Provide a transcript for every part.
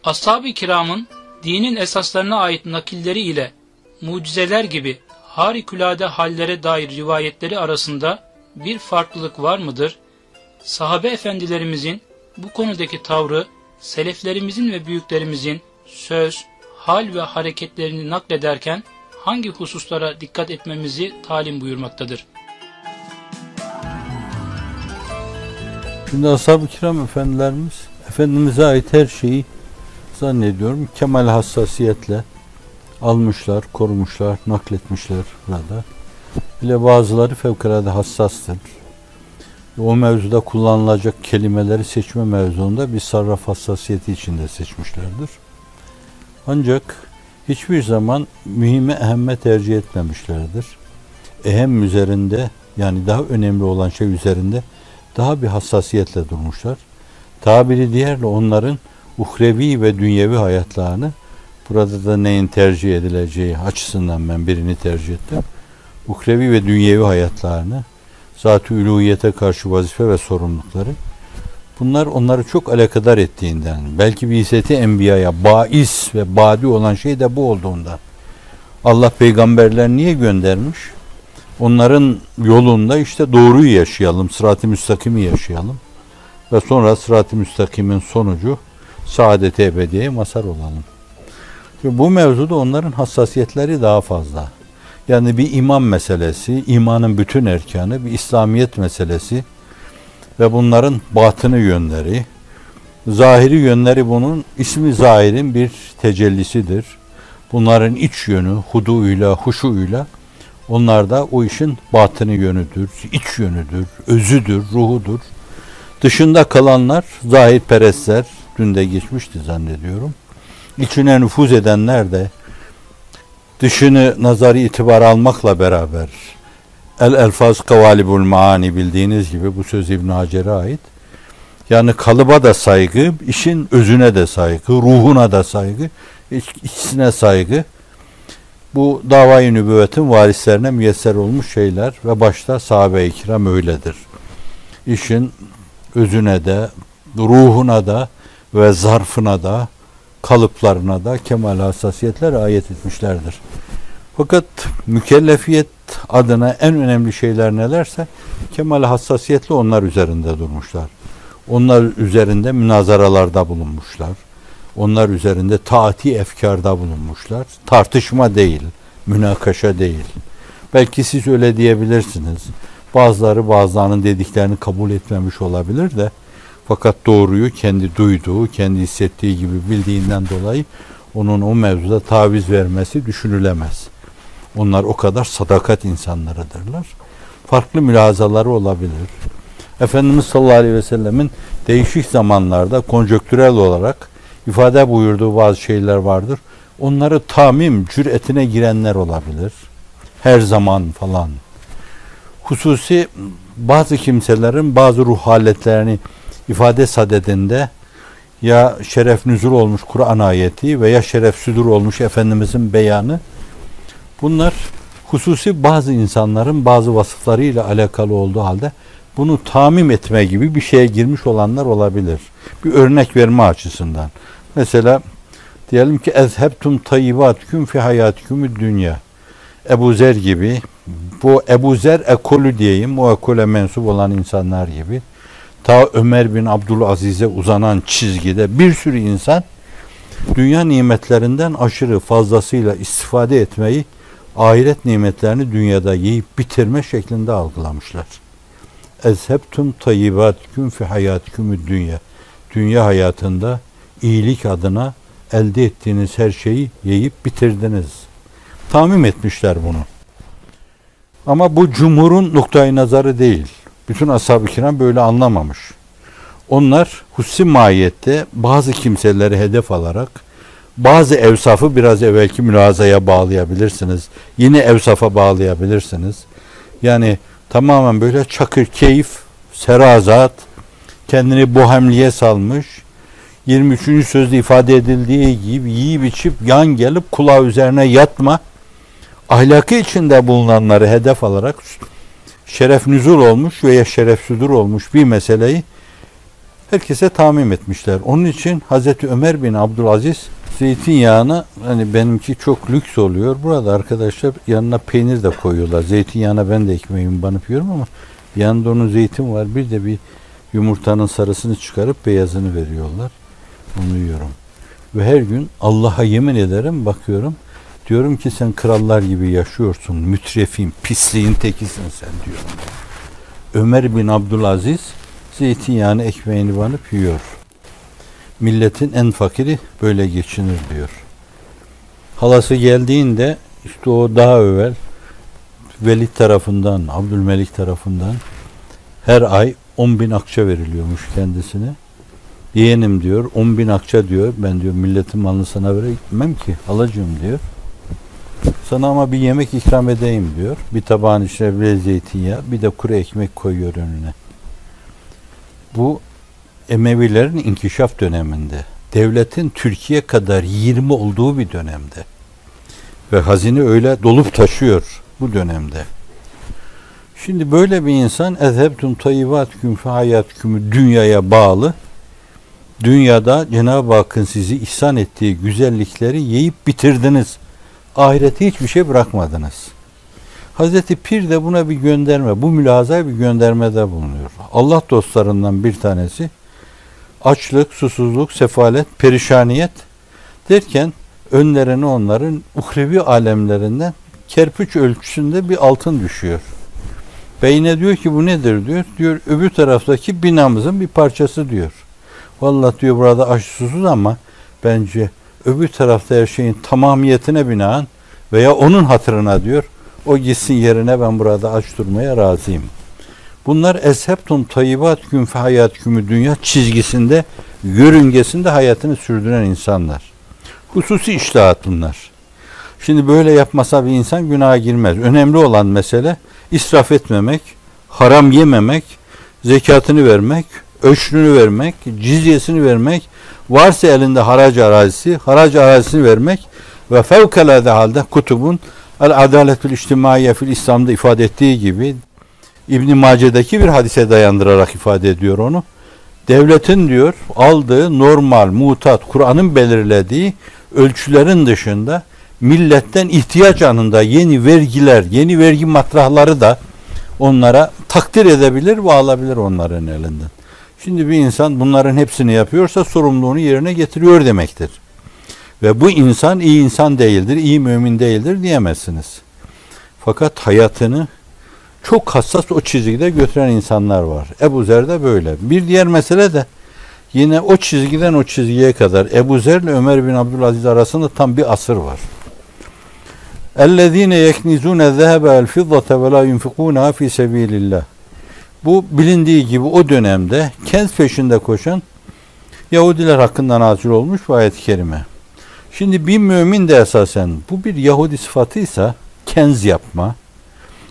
Ashab-ı kiramın dinin esaslarına ait nakilleri ile mucizeler gibi harikulade hallere dair rivayetleri arasında bir farklılık var mıdır? Sahabe efendilerimizin bu konudaki tavrı, seleflerimizin ve büyüklerimizin söz, hal ve hareketlerini naklederken hangi hususlara dikkat etmemizi talim buyurmaktadır? Şimdi ashab-ı kiram efendilerimiz, Efendimiz'e ait her şeyi zannediyorum kemal hassasiyetle almışlar, korumuşlar, nakletmişler burada. Bile bazıları fevkalade hassastır. O mevzuda kullanılacak kelimeleri seçme mevzuunda bir sarraf hassasiyeti içinde seçmişlerdir. Ancak hiçbir zaman mühime ehemme tercih etmemişlerdir. Ehem üzerinde, yani daha önemli olan şey üzerinde daha bir hassasiyetle durmuşlar. Tabiri diğerle onların uhrevi ve dünyevi hayatlarını, burada da neyin tercih edileceği açısından ben birini tercih ettim. Uhrevi ve dünyevi hayatlarını, zat-ı uluhiyete karşı vazife ve sorumlulukları, bunlar onları çok alakadar ettiğinden, belki bi'seti enbiyaya bais ve badi olan şey de bu olduğundan. Allah peygamberler niye göndermiş? Onların yolunda işte doğruyu yaşayalım, sırat-ı müstakimi yaşayalım ve sonra sırat-ı müstakimin sonucu saadet-i ebediyeye mazhar olalım. Ve bu mevzuda onların hassasiyetleri daha fazla. Yani bir iman meselesi, imanın bütün erkanı, bir İslamiyet meselesi ve bunların batını yönleri, zahiri yönleri bunun ismi zahirin bir tecellisidir. Bunların iç yönü, huduuyla, huşuyla, onlar da o işin batını yönüdür, iç yönüdür, özüdür, ruhudur. Dışında kalanlar zahirperestler, dün de geçmişti zannediyorum. İçine nüfuz edenler de dışını nazari itibar almakla beraber el-elfaz kavalibul maani bildiğiniz gibi bu söz İbn Hacer'e ait. Yani kalıba da saygı, işin özüne de saygı, ruhuna da saygı, ikisine saygı. Bu davayı nübüvvetin varislerine müyesser olmuş şeyler ve başta sahabe-i kiram öyledir. İşin özüne de, ruhuna da ve zarfına da, kalıplarına da kemal hassasiyetler ayet etmişlerdir. Fakat mükellefiyet adına en önemli şeyler nelerse kemal hassasiyetle onlar üzerinde durmuşlar. Onlar üzerinde münazaralarda bulunmuşlar. Onlar üzerinde taati efkarda bulunmuşlar. Tartışma değil, münakaşa değil. Belki siz öyle diyebilirsiniz. Bazıları bazılarının dediklerini kabul etmemiş olabilir de fakat doğruyu kendi duyduğu, kendi hissettiği gibi bildiğinden dolayı onun o mevzuda taviz vermesi düşünülemez. Onlar o kadar sadakat insanlarıdırlar. Farklı mülahazaları olabilir. Efendimiz sallallahu aleyhi ve sellemin değişik zamanlarda konjonktürel olarak ifade buyurduğu bazı şeyler vardır. Onları tamim cüretine girenler olabilir. Her zaman falan. Hususi bazı kimselerin bazı ruh haletlerini ifade sadedinde ya şeref nüzul olmuş Kur'an ayeti veya şeref südur olmuş Efendimizin beyanı, bunlar hususi bazı insanların bazı vasıflarıyla alakalı olduğu halde bunu tamim etme gibi bir şeye girmiş olanlar olabilir. Bir örnek verme açısından. Mesela diyelim ki ezhebtum tayyibatüküm fi hayatikumüd dünya. Ebu Zer gibi, bu Ebu Zer ekolü diyeyim, o ekole mensup olan insanlar gibi, ta Ömer bin Abdülaziz'e uzanan çizgide bir sürü insan dünya nimetlerinden aşırı fazlasıyla istifade etmeyi, ahiret nimetlerini dünyada yiyip bitirme şeklinde algılamışlar. Ezhebtum tayyibatüküm fi hayatikumüd dünya. Dünya hayatında iyilik adına elde ettiğiniz her şeyi yiyip bitirdiniz. Tamim etmişler bunu. Ama bu cumhurun noktayı nazarı değil. Bütün ashab-ı kiram böyle anlamamış. Onlar hussi mahiyette bazı kimseleri hedef alarak bazı evsafı biraz evvelki mülazaya bağlayabilirsiniz. Yine evsafa bağlayabilirsiniz. Yani tamamen böyle çakır keyif, serazat, kendini bohemliğe salmış, 23. sözde ifade edildiği gibi yiyip içip yan gelip kulağı üzerine yatma, ahlakı içinde bulunanları hedef alarak şeref nüzul olmuş veya şeref südur olmuş bir meseleyi herkese tamim etmişler. Onun için Hazreti Ömer bin Abdülaziz zeytinyağını, hani benimki çok lüks oluyor. Burada arkadaşlar yanına peynir de koyuyorlar. Zeytinyağına ben de ekmeğimi banıp yiyorum ama yanında onun zeytin var. Bir de bir yumurtanın sarısını çıkarıp beyazını veriyorlar. Onu yiyorum. Ve her gün Allah'a yemin ederim, bakıyorum. Diyorum ki sen krallar gibi yaşıyorsun. Mütrefin, pisliğin tekisin sen diyorum. Ömer bin Abdülaziz zeytinyağını ekmeğini banıp yiyor. Milletin en fakiri böyle geçinir diyor. Halası geldiğinde işte o daha evvel Velid tarafından, Abdülmelik tarafından her ay 10.000 akçe veriliyormuş kendisine. Yeğenim diyor, 10.000 akçe diyor, ben diyor milletin malını sana veremem ki halacığım diyor. Sana ama bir yemek ikram edeyim diyor. Bir tabağın içine bir zeytinyağı, bir de kuru ekmek koyuyor önüne. Bu Emevilerin inkişaf döneminde, devletin Türkiye kadar 20 olduğu bir dönemde ve hazine öyle dolup taşıyor bu dönemde. Şimdi böyle bir insan ezhebtum tayyibatküm fe hayatküm, dünyaya bağlı, dünyada Cenab-ı Hakk'ın sizi ihsan ettiği güzellikleri yiyip bitirdiniz. Ahirete hiçbir şey bırakmadınız. Hazreti Pir de buna bir gönderme, bu mülazaya bir göndermede bulunuyor. Allah dostlarından bir tanesi açlık, susuzluk, sefalet, perişaniyet derken önlerine onların uhrevi alemlerinden kerpiç ölçüsünde bir altın düşüyor. Beyine diyor ki bu nedir diyor. Diyor öbür taraftaki binamızın bir parçası diyor. Vallahi diyor burada aç susuz ama bence öbür tarafta her şeyin tamamiyetine binaen veya onun hatırına diyor o gitsin yerine, ben burada aç durmaya razıyım. Bunlar eshebtum tayyibatküm fe hayatkümü, dünya çizgisinde, yörüngesinde hayatını sürdüren insanlar. Hususi iştihat bunlar. Şimdi böyle yapmasa bir insan günaha girmez. Önemli olan mesele israf etmemek, haram yememek, zekatını vermek, öşrünü vermek, cizyesini vermek, varsa elinde harac arazisini vermek ve fevkalade halde kutubun el-adaletül içtimaiye fil İslam'da ifade ettiği gibi İbn-i Mace'deki bir hadise dayandırarak ifade ediyor onu. Devletin diyor aldığı normal, mutat, Kur'an'ın belirlediği ölçülerin dışında milletten ihtiyaç anında yeni vergiler, yeni vergi matrahları da onlara takdir edebilir ve alabilir onların elinden. Şimdi bir insan bunların hepsini yapıyorsa sorumluluğunu yerine getiriyor demektir. Ve bu insan iyi insan değildir, iyi mümin değildir diyemezsiniz. Fakat hayatını çok hassas o çizgide götüren insanlar var. Ebu Zer de böyle. Bir diğer mesele de yine o çizgiden o çizgiye kadar Ebu Zer ile Ömer bin Abdülaziz arasında tam bir asır var. اَلَّذ۪ينَ يَكْنِزُونَ الذَّهَبَ وَالْفِضَّةَ وَلَا يُنْفِقُونَهَا فِي سَب۪يلِ اللّٰهِ. Bu bilindiği gibi o dönemde kenz peşinde koşan Yahudiler hakkında nazil olmuş bu ayet-i kerime. Şimdi bir mümin de esasen bu bir Yahudi sıfatıysa kenz yapma,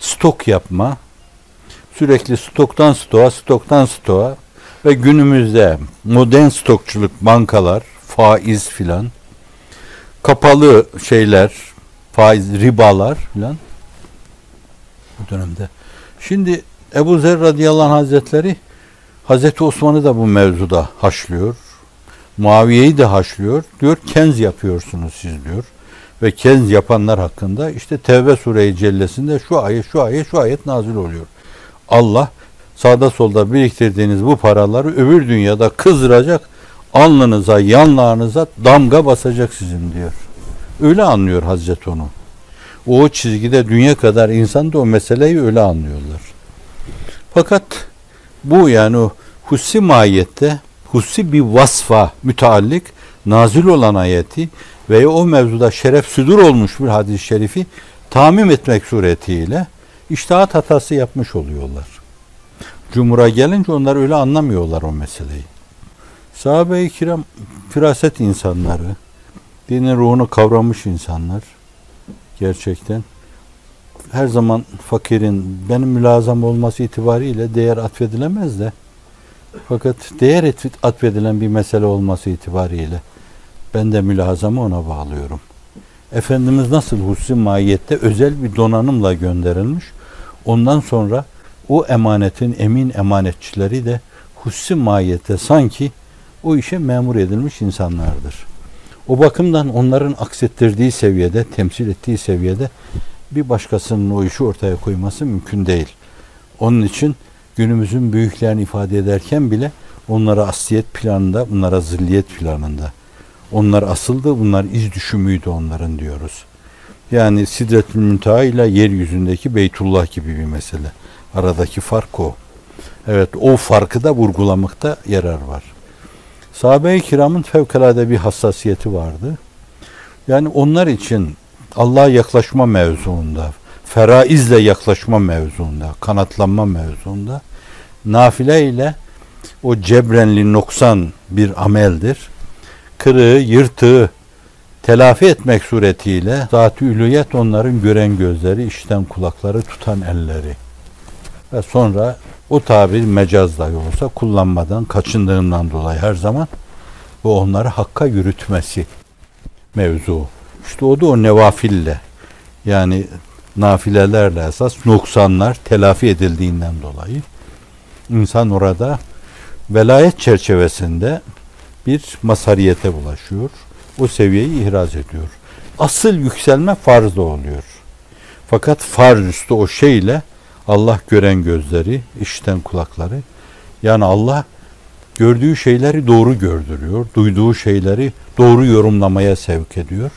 stok yapma, sürekli stoktan stoğa ve günümüzde modern stokçuluk, bankalar, faiz filan, kapalı şeyler, faiz, ribalar filan bu dönemde. Şimdi Ebu Zer radıyallahu anh hazretleri Hazreti Osman'ı da bu mevzuda haşlıyor. Muaviye'yi de haşlıyor. Diyor kenz yapıyorsunuz siz diyor. Ve kenz yapanlar hakkında işte Tevbe Sure-i Cellesi'nde şu ayet nazil oluyor. Allah sağda solda biriktirdiğiniz bu paraları öbür dünyada kızdıracak, alnınıza, yanlarınıza damga basacak sizin diyor. Öyle anlıyor Hazreti onu. O çizgide dünya kadar insan da o meseleyi öyle anlıyorlar. Fakat bu yani o hussi mahiyette, hussi bir vasfa müteallik nazil olan ayeti veya o mevzuda şeref südur olmuş bir hadis-i şerifi tamim etmek suretiyle içtihat hatası yapmış oluyorlar. Cumhur'a gelince onlar öyle anlamıyorlar o meseleyi. Sahabe-i kiram firaset insanları, dinin ruhunu kavramış insanlar gerçekten. Her zaman fakirin benim mülazam olması itibariyle değer atfedilemez de, fakat değer atfedilen bir mesele olması itibariyle ben de mülazamı ona bağlıyorum. Efendimiz nasıl hussi mahiyette özel bir donanımla gönderilmiş, ondan sonra o emanetin emin emanetçileri de hususi mahiyette sanki o işe memur edilmiş insanlardır. O bakımdan onların aksettirdiği seviyede, temsil ettiği seviyede bir başkasının o işi ortaya koyması mümkün değil. Onun için günümüzün büyüklerini ifade ederken bile onlara asliyet planında, bunlara zilliyet planında. Onlar asıldı, bunlar iz düşümüydü onların diyoruz. Yani Sidretül Münteha ile yeryüzündeki Beytullah gibi bir mesele. Aradaki fark o. Evet, o farkı da vurgulamakta yarar var. Sahabe-i kiramın fevkalade bir hassasiyeti vardı. Yani onlar için Allah'a yaklaşma mevzuunda, feraizle yaklaşma mevzuunda, kanatlanma mevzuunda, nafile ile o cebrenli noksan bir ameldir. Kırığı, yırtığı telafi etmek suretiyle zat-ı ülüyet onların gören gözleri, işiten kulakları, tutan elleri. Ve sonra o tabir mecaz dahi olsa kullanmadan, kaçındığından dolayı her zaman bu onları hakka yürütmesi mevzu. İşte o da o nevafille, yani nafilelerle esas noksanlar telafi edildiğinden dolayı insan orada velayet çerçevesinde bir mazhariyete bulaşıyor. O seviyeyi ihraz ediyor. Asıl yükselme farzda oluyor. Fakat farz üstü o şeyle Allah gören gözleri, işiten kulakları, yani Allah gördüğü şeyleri doğru gördürüyor, duyduğu şeyleri doğru yorumlamaya sevk ediyor.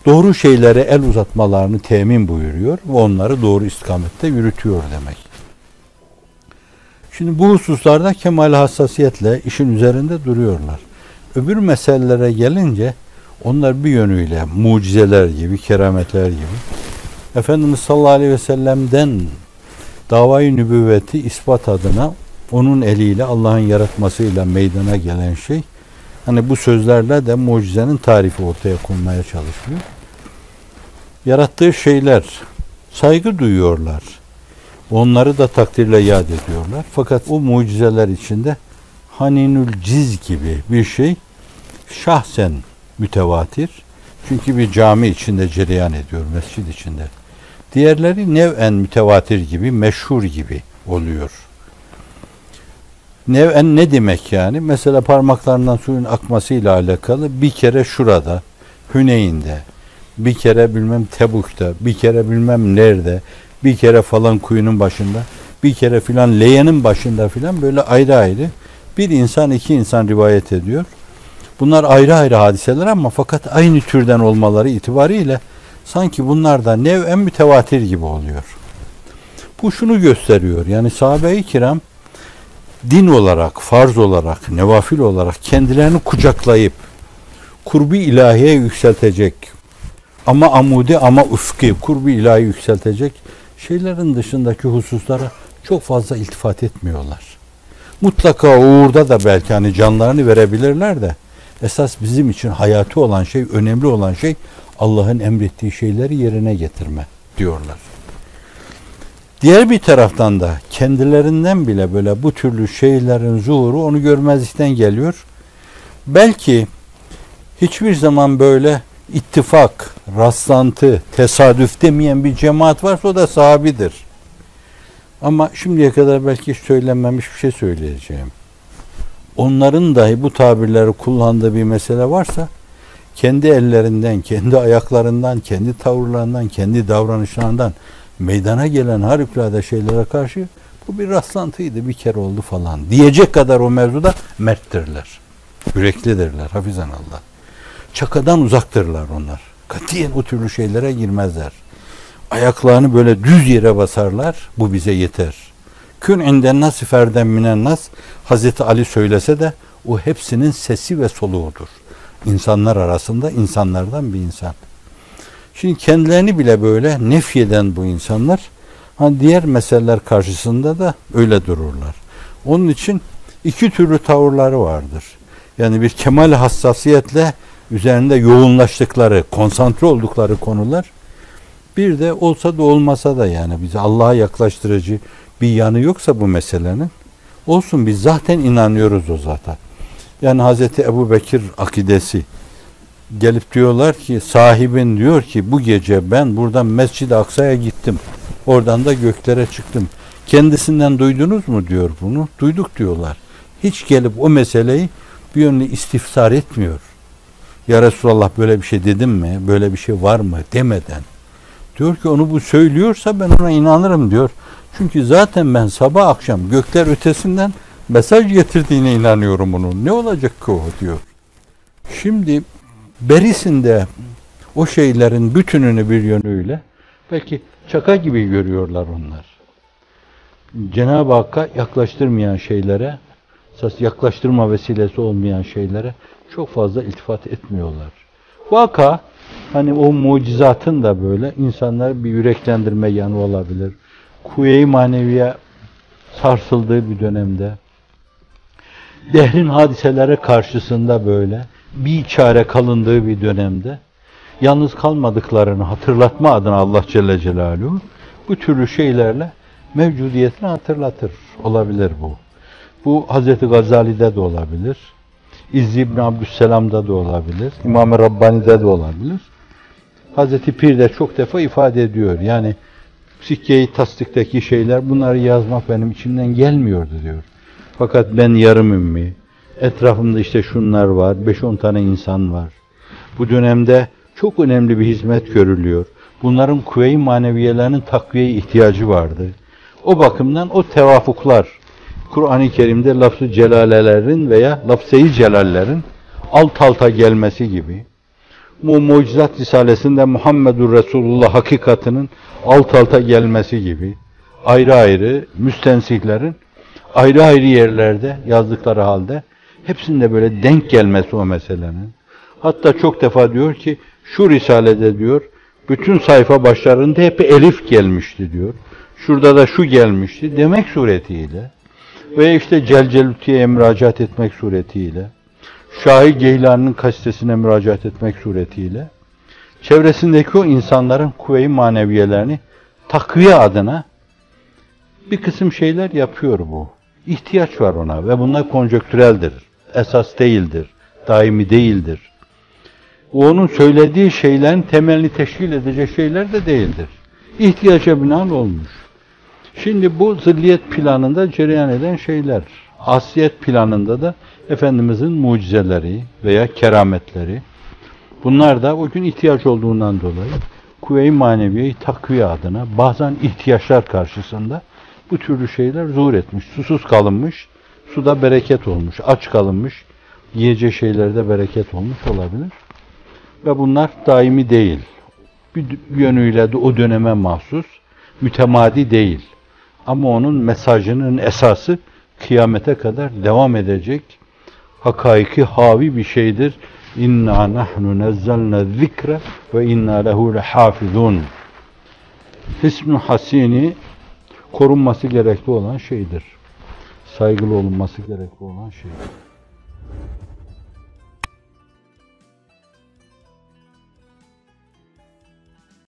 Doğru şeylere el uzatmalarını temin buyuruyor ve onları doğru istikamette yürütüyor demek. Şimdi bu hususlarda kemal hassasiyetle işin üzerinde duruyorlar. Öbür meselelere gelince onlar bir yönüyle mucizeler gibi, kerametler gibi Efendimiz sallallahu aleyhi ve sellem'den davayı nübüvveti ispat adına onun eliyle Allah'ın yaratmasıyla meydana gelen şey, hani bu sözlerle de mucizenin tarifi ortaya konmaya çalışıyor. Yarattığı şeyler, saygı duyuyorlar. Onları da takdirle yad ediyorlar. Fakat o mucizeler içinde haninül ciz gibi bir şey şahsen mütevatir. Çünkü bir cami içinde cereyan ediyor, mescid içinde. Diğerleri nev'en mütevatir gibi, meşhur gibi oluyor. Nev'en ne demek yani? Mesela parmaklarından suyun akmasıyla alakalı bir kere şurada, Hüneyn'de, bir kere bilmem Tebuk'ta, bir kere bilmem nerede, bir kere falan kuyunun başında, bir kere filan leyenin başında filan böyle ayrı ayrı bir insan, iki insan rivayet ediyor. Bunlar ayrı ayrı hadiseler ama fakat aynı türden olmaları itibariyle sanki bunlar da nev'en mütevatir gibi oluyor. Bu şunu gösteriyor. Yani sahabe-i kiram din olarak, farz olarak, nevafil olarak kendilerini kucaklayıp kurbi ilahiye yükseltecek ama amudi ama ufki kurbi ilahi yükseltecek şeylerin dışındaki hususlara çok fazla iltifat etmiyorlar. Mutlaka uğurda da belki hani canlarını verebilirler de esas bizim için hayati olan şey, önemli olan şey Allah'ın emrettiği şeyleri yerine getirme diyorlar. Diğer bir taraftan da kendilerinden bile böyle bu türlü şeylerin zuhuru onu görmezlikten geliyor. Belki hiçbir zaman böyle ittifak, rastlantı, tesadüf demeyen bir cemaat varsa o da sahabidir. Ama şimdiye kadar belki hiç söylenmemiş bir şey söyleyeceğim. Onların dahi bu tabirleri kullandığı bir mesele varsa kendi ellerinden, kendi ayaklarından, kendi tavırlarından, kendi davranışlarından meydana gelen harikulade şeylere karşı bu bir rastlantıydı, bir kere oldu falan diyecek kadar o mevzuda merttirler. Yüreklidirler, hafizanallah. Çakadan uzaktırlar onlar. Katiyen o türlü şeylere girmezler. Ayaklarını böyle düz yere basarlar, bu bize yeter. Kün inden nas ferden minen nas, Hazreti Ali söylese de o hepsinin sesi ve soluğudur. İnsanlar arasında insanlardan bir insan. Şimdi kendilerini bile böyle nefyeden bu insanlar, hani diğer meseleler karşısında da öyle dururlar. Onun için iki türlü tavırları vardır. Yani bir kemal hassasiyetle üzerinde yoğunlaştıkları, konsantre oldukları konular, bir de olsa da olmasa da yani bizi Allah'a yaklaştırıcı bir yanı yoksa bu meselenin, olsun biz zaten inanıyoruz o zaten. Yani Hazreti Ebubekir akidesi, gelip diyorlar ki sahibin diyor ki bu gece ben buradan Mescid-i Aksa'ya gittim. Oradan da göklere çıktım. Kendisinden duydunuz mu diyor bunu. Duyduk diyorlar. hiç gelip o meseleyi bir yönlü istifsar etmiyor. Ya Resulallah böyle bir şey dedim mi? Böyle bir şey var mı? Demeden. Diyor ki onu bu söylüyorsa ben ona inanırım diyor. Çünkü zaten ben sabah akşam gökler ötesinden mesaj getirdiğine inanıyorum onun. Ne olacak ki o diyor. Şimdi berisinde o şeylerin bütününü bir yönüyle belki şaka gibi görüyorlar onlar. Cenab-ı Hakk'a yaklaştırmayan şeylere, esas yaklaştırma vesilesi olmayan şeylere çok fazla iltifat etmiyorlar. Vaka hani o mucizatın da böyle insanlar bir yüreklendirme yanı olabilir. Kuvve-i maneviye sarsıldığı bir dönemde, dehrin hadiselere karşısında böyle bir çare kalındığı bir dönemde yalnız kalmadıklarını hatırlatma adına Allah Celle Celaluhu bu türlü şeylerle mevcudiyetini hatırlatır. Olabilir bu. Bu Hazreti Gazali'de de olabilir. İzzi İbn Abdüsselam'da da olabilir. İmam-ı Rabbani'de de olabilir. Hazreti Pir de çok defa ifade ediyor. Yani sikke-i tasdikteki şeyler, bunları yazmak benim içimden gelmiyordu diyor. Fakat ben yarım ümmi. Etrafımda işte şunlar var. 5-10 tane insan var. Bu dönemde çok önemli bir hizmet görülüyor. Bunların kuvve-i maneviyelerinin takviyeye ihtiyacı vardı. O bakımdan o tevafuklar, Kur'an-ı Kerim'de lafz-ı celalelerin veya lafz-ı celallerin alt alta gelmesi gibi, bu mucizat risalesinde Muhammedur Resulullah hakikatinin alt alta gelmesi gibi, ayrı ayrı müstensihlerin ayrı ayrı yerlerde yazdıkları halde hepsinde böyle denk gelmesi o meselenin. Hatta çok defa diyor ki şu risalede diyor bütün sayfa başlarında hep elif gelmişti diyor. Şurada da şu gelmişti demek suretiyle veya işte Celcelüti'ye müracaat etmek suretiyle, Şahi Geylani'nin kasidesine müracaat etmek suretiyle çevresindeki o insanların kuvve-i maneviyelerini takviye adına bir kısım şeyler yapıyor bu. İhtiyaç var ona ve bunlar konjonktüreldir. Esas değildir. Daimi değildir. Onun söylediği şeylerin temelini teşkil edecek şeyler de değildir. İhtiyaca binaen olmuş. Şimdi bu zilliyet planında cereyan eden şeyler. Asiyet planında da Efendimizin mucizeleri veya kerametleri. Bunlar da o gün ihtiyaç olduğundan dolayı kuvve-i maneviyeyi takviye adına bazen ihtiyaçlar karşısında bu türlü şeyler zuhur etmiş. Susuz kalınmış, suda bereket olmuş. Aç kalınmış, yiyecek şeylerde bereket olmuş olabilir. Ve bunlar daimi değil. Bir yönüyle de o döneme mahsus, mütemadi değil. Ama onun mesajının esası kıyamete kadar devam edecek hakaiki havi bir şeydir. İnna nahnu nazzalna zikre ve inna lehu lehafizun. Hisn-i hasini korunması gerekli olan şeydir. Saygılı olunması gerekli olan şeydir.